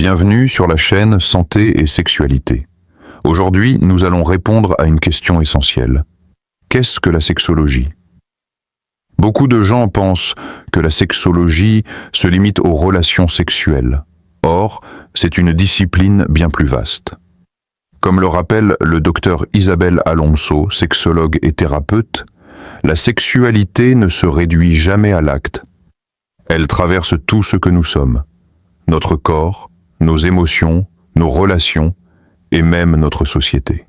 Bienvenue sur la chaîne Santé et Sexualité. Aujourd'hui, nous allons répondre à une question essentielle. Qu'est-ce que la sexologie? Beaucoup de gens pensent que la sexologie se limite aux relations sexuelles. Or, c'est une discipline bien plus vaste. Comme le rappelle le docteur Isabel Alonso, sexologue et thérapeute, la sexualité ne se réduit jamais à l'acte. Elle traverse tout ce que nous sommes, notre corps, nos émotions, nos relations et même notre société.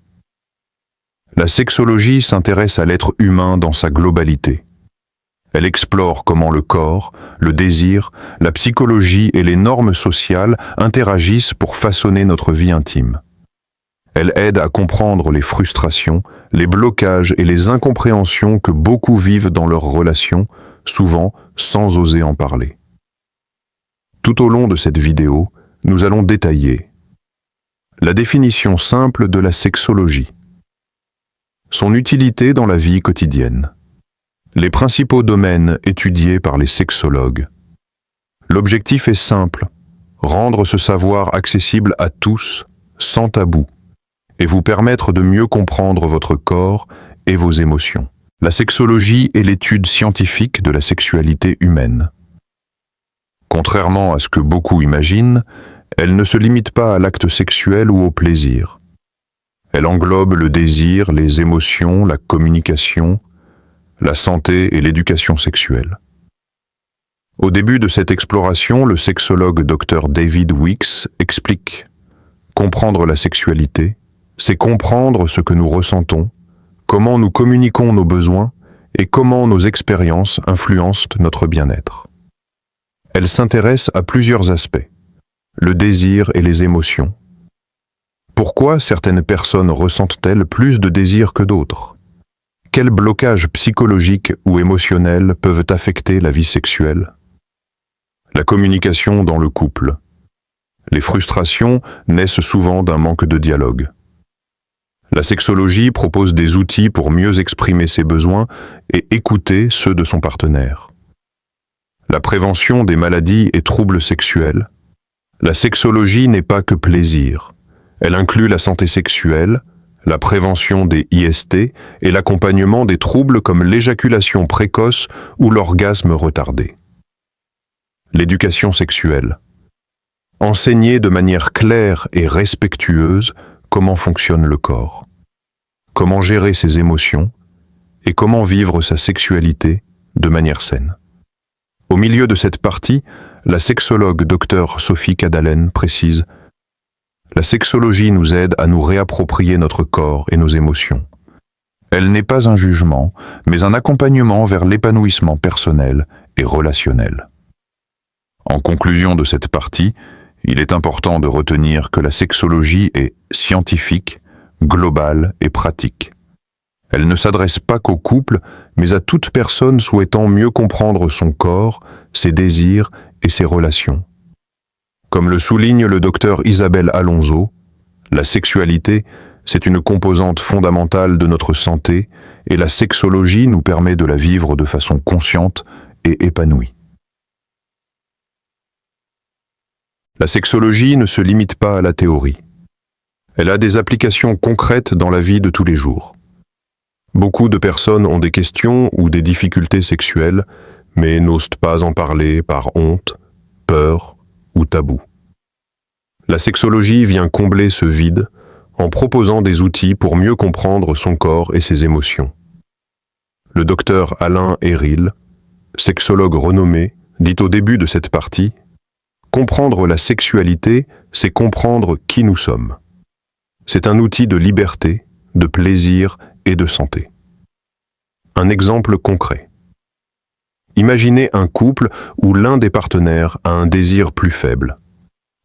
La sexologie s'intéresse à l'être humain dans sa globalité. Elle explore comment le corps, le désir, la psychologie et les normes sociales interagissent pour façonner notre vie intime. Elle aide à comprendre les frustrations, les blocages et les incompréhensions que beaucoup vivent dans leurs relations, souvent sans oser en parler. Tout au long de cette vidéo, nous allons détailler la définition simple de la sexologie, son utilité dans la vie quotidienne, les principaux domaines étudiés par les sexologues. L'objectif est simple, rendre ce savoir accessible à tous, sans tabou, et vous permettre de mieux comprendre votre corps et vos émotions. La sexologie est l'étude scientifique de la sexualité humaine. Contrairement à ce que beaucoup imaginent, elle ne se limite pas à l'acte sexuel ou au plaisir. Elle englobe le désir, les émotions, la communication, la santé et l'éducation sexuelle. Au début de cette exploration, le sexologue Dr David Weeks explique « Comprendre la sexualité, c'est comprendre ce que nous ressentons, comment nous communiquons nos besoins et comment nos expériences influencent notre bien-être. » Elle s'intéresse à plusieurs aspects, le désir et les émotions. Pourquoi certaines personnes ressentent-elles plus de désir que d'autres? Quels blocages psychologiques ou émotionnels peuvent affecter la vie sexuelle? La communication dans le couple. Les frustrations naissent souvent d'un manque de dialogue. La sexologie propose des outils pour mieux exprimer ses besoins et écouter ceux de son partenaire. La prévention des maladies et troubles sexuels. La sexologie n'est pas que plaisir. Elle inclut la santé sexuelle, la prévention des IST et l'accompagnement des troubles comme l'éjaculation précoce ou l'orgasme retardé. L'éducation sexuelle. Enseigner de manière claire et respectueuse comment fonctionne le corps, comment gérer ses émotions et comment vivre sa sexualité de manière saine. Au milieu de cette partie, la sexologue Dr Sophie Cadalen précise « La sexologie nous aide à nous réapproprier notre corps et nos émotions. Elle n'est pas un jugement, mais un accompagnement vers l'épanouissement personnel et relationnel. » En conclusion de cette partie, il est important de retenir que la sexologie est scientifique, globale et pratique. Elle ne s'adresse pas qu'au couple, mais à toute personne souhaitant mieux comprendre son corps, ses désirs et ses relations. Comme le souligne le docteur Isabel Alonso, la sexualité, c'est une composante fondamentale de notre santé et la sexologie nous permet de la vivre de façon consciente et épanouie. La sexologie ne se limite pas à la théorie. Elle a des applications concrètes dans la vie de tous les jours. Beaucoup de personnes ont des questions ou des difficultés sexuelles, mais n'osent pas en parler par honte, peur ou tabou. La sexologie vient combler ce vide en proposant des outils pour mieux comprendre son corps et ses émotions. Le docteur Alain Héril, sexologue renommé, dit au début de cette partie « Comprendre la sexualité, c'est comprendre qui nous sommes. C'est un outil de liberté, de plaisir et de santé. » Un exemple concret. Imaginez un couple où l'un des partenaires a un désir plus faible.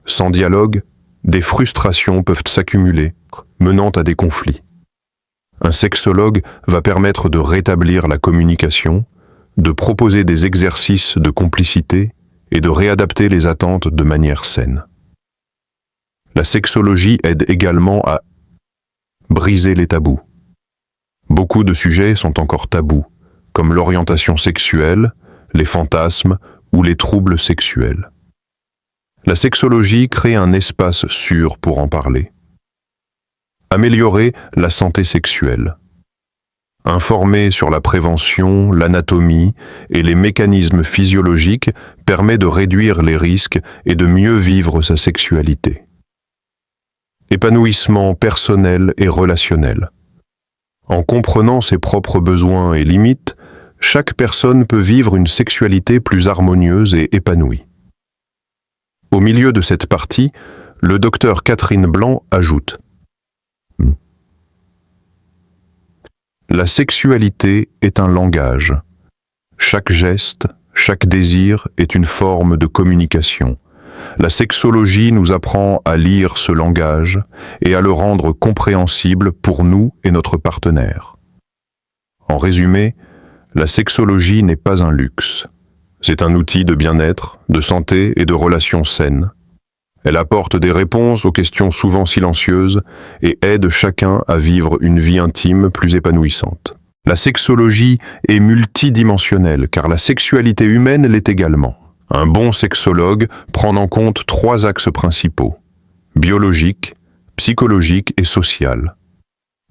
Sans dialogue, des frustrations peuvent s'accumuler, menant à des conflits. Un sexologue va permettre de rétablir la communication, de proposer des exercices de complicité et de réadapter les attentes de manière saine. La sexologie aide également à briser les tabous. Beaucoup de sujets sont encore tabous, comme l'orientation sexuelle, les fantasmes ou les troubles sexuels. La sexologie crée un espace sûr pour en parler. Améliorer la santé sexuelle. Informer sur la prévention, l'anatomie et les mécanismes physiologiques permet de réduire les risques et de mieux vivre sa sexualité. Épanouissement personnel et relationnel. En comprenant ses propres besoins et limites, chaque personne peut vivre une sexualité plus harmonieuse et épanouie. Au milieu de cette partie, le docteur Catherine Blanc ajoute: la sexualité est un langage. Chaque geste, chaque désir est une forme de communication. La sexologie nous apprend à lire ce langage et à le rendre compréhensible pour nous et notre partenaire. En résumé, la sexologie n'est pas un luxe. C'est un outil de bien-être, de santé et de relations saines. Elle apporte des réponses aux questions souvent silencieuses et aide chacun à vivre une vie intime plus épanouissante. La sexologie est multidimensionnelle car la sexualité humaine l'est également. Un bon sexologue prend en compte 3 axes principaux: biologique, psychologique et social.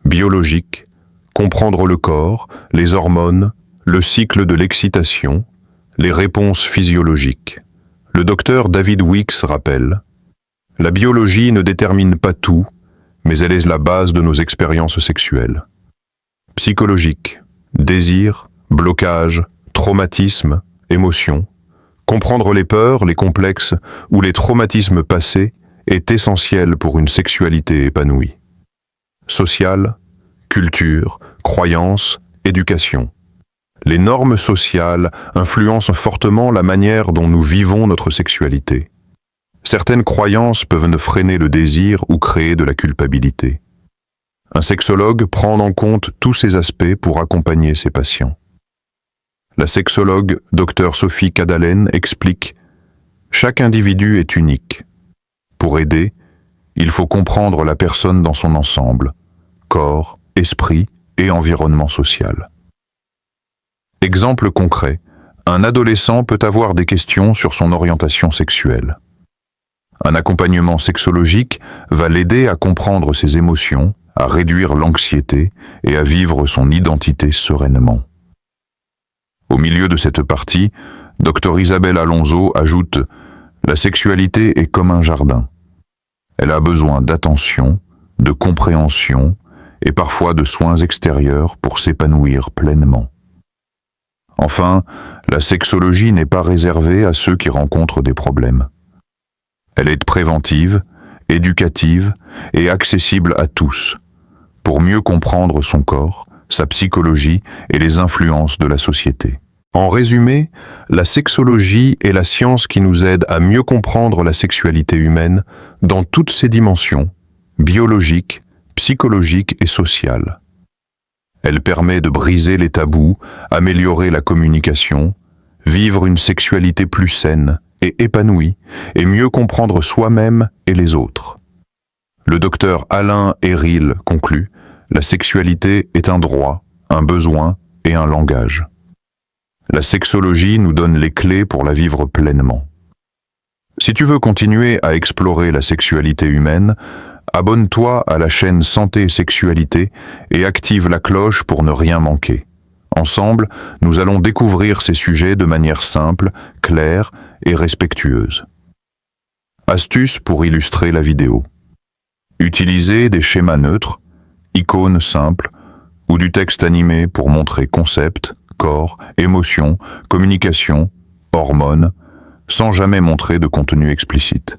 Biologique, comprendre le corps, les hormones, le cycle de l'excitation, les réponses physiologiques. Le docteur David Weeks rappelle: la biologie ne détermine pas tout, mais elle est la base de nos expériences sexuelles. Psychologique, désir, blocage, traumatisme, émotion. Comprendre les peurs, les complexes ou les traumatismes passés est essentiel pour une sexualité épanouie. Social, culture, croyances, éducation. Les normes sociales influencent fortement la manière dont nous vivons notre sexualité. Certaines croyances peuvent freiner le désir ou créer de la culpabilité. Un sexologue prend en compte tous ces aspects pour accompagner ses patients. La sexologue Dr Sophie Cadalen explique: chaque individu est unique. Pour aider, il faut comprendre la personne dans son ensemble, corps, esprit et environnement social. Exemple concret, un adolescent peut avoir des questions sur son orientation sexuelle. Un accompagnement sexologique va l'aider à comprendre ses émotions, à réduire l'anxiété et à vivre son identité sereinement. Au milieu de cette partie, Dr Isabelle Alonso ajoute: la sexualité est comme un jardin. Elle a besoin d'attention, de compréhension et parfois de soins extérieurs pour s'épanouir pleinement. Enfin, la sexologie n'est pas réservée à ceux qui rencontrent des problèmes. Elle est préventive, éducative et accessible à tous, pour mieux comprendre son corps, sa psychologie et les influences de la société. En résumé, la sexologie est la science qui nous aide à mieux comprendre la sexualité humaine dans toutes ses dimensions, biologiques, psychologiques et sociales. Elle permet de briser les tabous, améliorer la communication, vivre une sexualité plus saine et épanouie, et mieux comprendre soi-même et les autres. Le docteur Alain Héril conclut: la sexualité est un droit, un besoin et un langage. La sexologie nous donne les clés pour la vivre pleinement. Si tu veux continuer à explorer la sexualité humaine, abonne-toi à la chaîne Santé et Sexualité et active la cloche pour ne rien manquer. Ensemble, nous allons découvrir ces sujets de manière simple, claire et respectueuse. Astuces pour illustrer la vidéo. Utilisez des schémas neutres, icônes simples ou du texte animé pour montrer concept, corps, émotions, communication, hormones, sans jamais montrer de contenu explicite.